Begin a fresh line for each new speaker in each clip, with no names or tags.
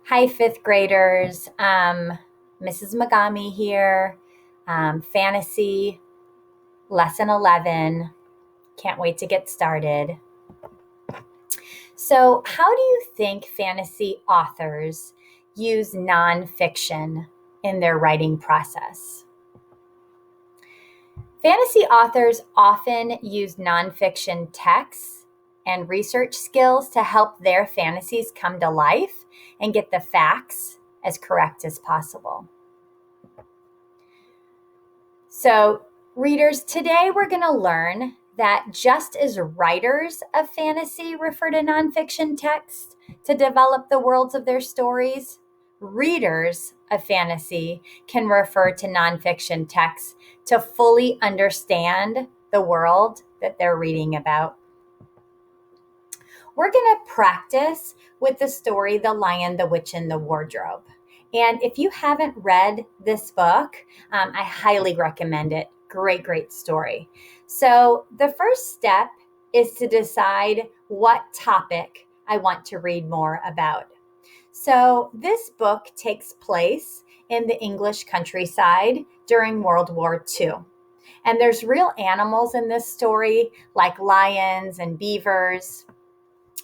Hi, fifth graders. Mrs. Magami here. Fantasy lesson 11. Can't wait to get started. So, how do you think fantasy authors use nonfiction in their writing process? Fantasy authors often use nonfiction texts and research skills to help their fantasies come to life and get the facts as correct as possible. So, readers, today we're going to learn that just as writers of fantasy refer to nonfiction texts to develop the worlds of their stories, readers of fantasy can refer to nonfiction texts to fully understand the world that they're reading about. We're going to practice with the story The Lion, the Witch, and the Wardrobe. And if you haven't read this book, I highly recommend it. Great, great story. So the first step is to decide what topic I want to read more about. So this book takes place in the English countryside during World War II. And there's real animals in this story, like lions and beavers.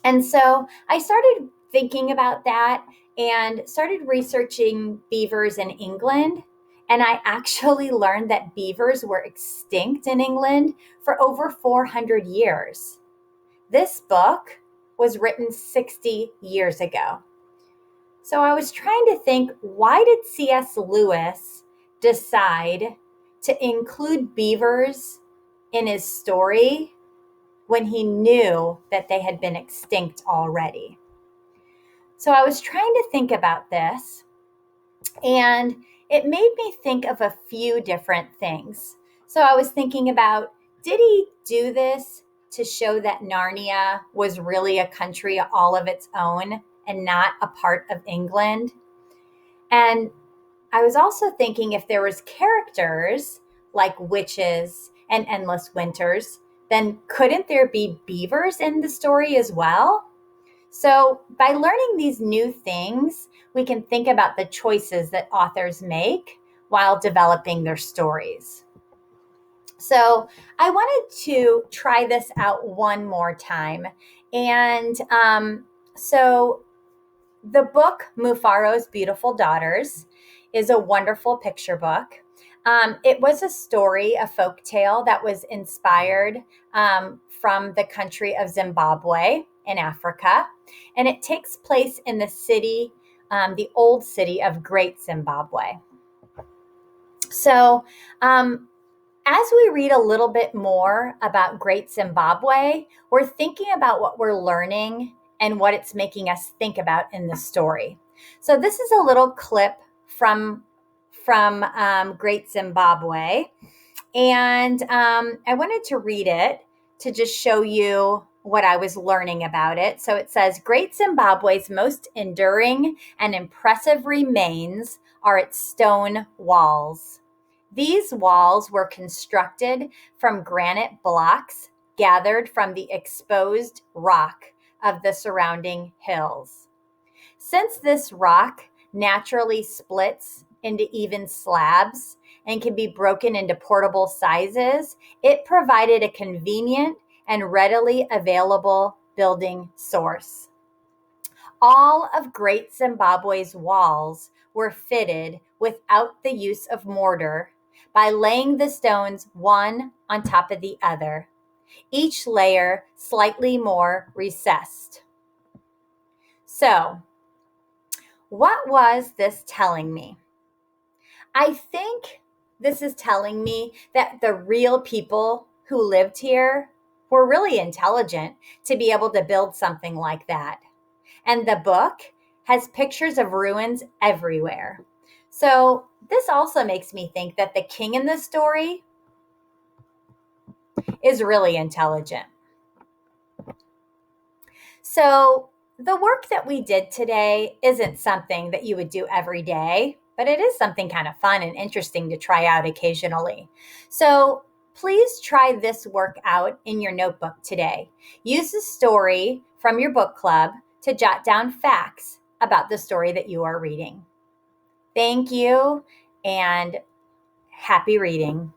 And so I started thinking about that and started researching beavers in England. And I actually learned that beavers were extinct in England for over 400 years. This book was written 60 years ago. So I was trying to think, why did C.S. Lewis decide to include beavers in his story when he knew that they had been extinct already? So I was trying to think about this, and it made me think of a few different things. So I was thinking about, did he do this to show that Narnia was really a country all of its own and not a part of England? And I was also thinking, if there was characters like witches and endless winters, then couldn't there be beavers in the story as well? So by learning these new things, we can think about the choices that authors make while developing their stories. So I wanted to try this out one more time. And so the book Mufaro's Beautiful Daughters is a wonderful picture book. It was a story, a folk tale that was inspired from the country of Zimbabwe in Africa. And it takes place in the city, the old city of Great Zimbabwe. So as we read a little bit more about Great Zimbabwe, we're thinking about what we're learning and what it's making us think about in the story. So this is a little clip from Great Zimbabwe, and I wanted to read it to just show you what I was learning about it. So it says, Great Zimbabwe's most enduring and impressive remains are its stone walls. These walls were constructed from granite blocks gathered from the exposed rock of the surrounding hills. Since this rock naturally splits into even slabs and can be broken into portable sizes, it provided a convenient and readily available building source. All of Great Zimbabwe's walls were fitted without the use of mortar by laying the stones one on top of the other, each layer slightly more recessed. So, what was this telling me? I think this is telling me that the real people who lived here were really intelligent to be able to build something like that. And the book has pictures of ruins everywhere. So this also makes me think that the king in this story is really intelligent. So the work that we did today isn't something that you would do every day, but it is something kind of fun and interesting to try out occasionally. So please try this work out in your notebook today. Use the story from your book club to jot down facts about the story that you are reading. Thank you and happy reading.